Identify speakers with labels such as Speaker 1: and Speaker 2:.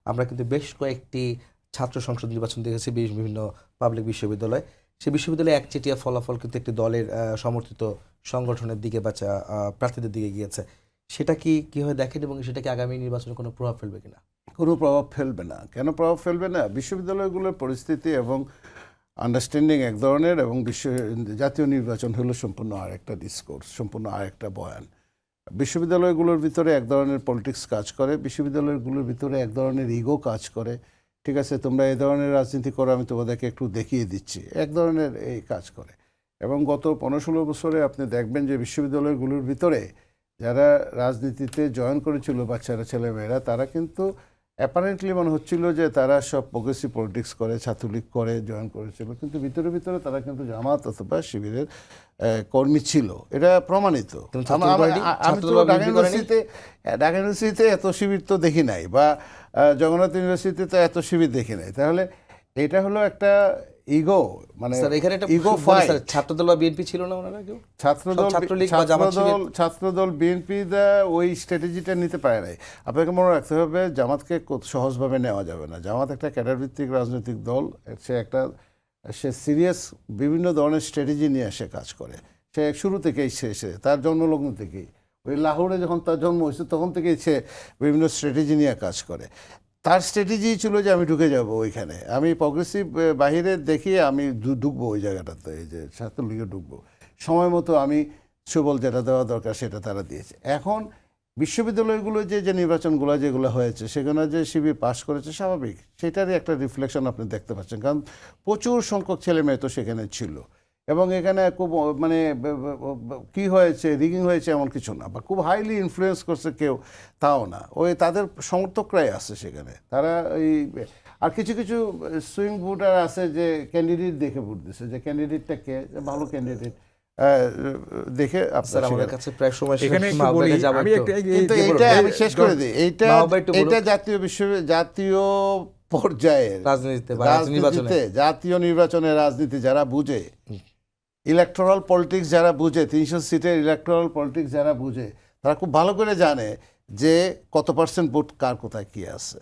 Speaker 1: আমরা কিন্তু বেশ কয়েকটি ছাত্র সংসদ নির্বাচন দেখেছি বিভিন্ন পাবলিক বিশ্ববিদ্যালয়। সেই বিশ্ববিদ্যালয়ে একচেটিয়া ফলাফল কিন্তু একটি দলের সমর্থিত সংগঠনের দিকে বা প্রার্থীদের দিকে গিয়েছে। সেটা কি কিভাবে দেখেন এবং সেটা কি আগামী নির্বাচনে কোনো প্রভাব ফেলবে কিনা?
Speaker 2: কোনো প্রভাব ফেলবে না। কেন প্রভাব ফেলবে না? বিশ্ববিদ্যালয়গুলোর পরিস্থিতি এবং আন্ডারস্ট্যান্ডিং এক ধরনের, এবং জাতীয় নির্বাচন হলো সম্পূর্ণ আরেকটা ডিসকোর্স, সম্পূর্ণ আরেকটা বয়ান। বিশ্ববিদ্যালয়গুলোর ভিতরে এক ধরনের পলিটিক্স কাজ করে, বিশ্ববিদ্যালয়গুলোর ভিতরে এক ধরনের ইগো কাজ করে। ঠিক আছে, তোমরা এই ধরনের রাজনীতি করো, আমি তোমাদেরকে একটু দেখিয়ে দিচ্ছি, এক ধরনের এই কাজ করে। এবং গত 15-16 বছরে আপনি দেখবেন যে বিশ্ববিদ্যালয়গুলোর ভিতরে যারা রাজনীতিতে জয়েন করেছিল বাচ্চারা, ছেলেমেয়েরা, তারা কিন্তু অ্যাপারেন্টলি মনে হচ্ছিল যে তারা সব প্রোগ্রেসিভ পলিটিক্স করে, ছাত্রলীগ করে জয়েন করেছিল, কিন্তু ভিতরে ভিতরে তারা কিন্তু জামাত অথবা শিবিরের কর্মী ছিল। এটা প্রমাণিত। আমি তো ঢাকা ইউনিভার্সিটিতে এত শিবির তো দেখি নাই, বা জগন্নাথ ইউনিভার্সিটিতে এত শিবির দেখি নাই। তাহলে এটা হলো একটা ইগো, মানে ইগো ফাইট।
Speaker 1: ছাত্রদল বা বিএনপি ছিল না ওনারা কেউ?
Speaker 2: ছাত্রদল বিএনপি ওই স্ট্র্যাটেজিটা নিতে পারে নাই। আপনাকে মনে রাখতে হবে, জামাতকে সহজভাবে নেওয়া যাবে না। জামাত একটা ক্যাডারভিত্তিক রাজনৈতিক দল। সে সিরিয়াস বিভিন্ন ধরনের স্ট্র্যাটেজি নিয়ে সে কাজ করে। সে শুরু থেকেই সে তার জন্মলগ্ন থেকেই, ওই লাহোরে যখন তার জন্ম হয়েছে তখন থেকেই সে বিভিন্ন স্ট্র্যাটেজি নিয়ে কাজ করে। তার স্ট্র্যাটেজি ছিল যে আমি ঢুকে যাব ওইখানে, আমি প্রগ্রেসিভ বাহিরে দেখিয়ে আমি ঢুকবো ওই জায়গাটাতে, এই যে ছাত্রলীগে ঢুকবো, সময় মতো আমি সুবল যেটা দেওয়া দরকার সেটা তারা দিয়েছে। এখন বিশ্ববিদ্যালয়গুলো যে নির্বাচনগুলো যেগুলো হয়েছে, সেখানে যে শিবির পাশ করেছে, স্বাভাবিক, সেটারই একটা রিফ্লেকশন আপনি দেখতে পাচ্ছেন। কারণ প্রচুর সংখ্যক ছেলে মেয়ে তো সেখানে ছিল, এবং এখানে খুব মানে কি হয়েছে, রিগিং হয়েছে এমন কিছু না, বা খুব হাইলি ইনফ্লুয়েন্স করছে কেউ, তাও না। ওই তাদের সমর্থকরাই আছে সেখানে। তারা ওই আর কিছু কিছু সুইং ভোটার আছে যে ক্যান্ডিডেট দেখে ভোট দিচ্ছে, যে ক্যান্ডিডেটটা কে ভালো ক্যান্ডিডেট দেখে।
Speaker 1: আপনার আমাদের কাছে প্রায় সময়
Speaker 2: কিন্তু এইটা আমি শেষ করে দিই, এইটা জাতীয় পর্যায়ের রাজনীতিতে, জাতীয় নির্বাচনের রাজনীতি যারা বুঝে, ইলেকটোরাল পলিটিক্স যারা বুঝে, 300 সিটের ইলেকটোরাল পলিটিক্স যারা বুঝে, তারা খুব ভালো করে জানে যে কত % ভোট কার কোথায় কি আছে।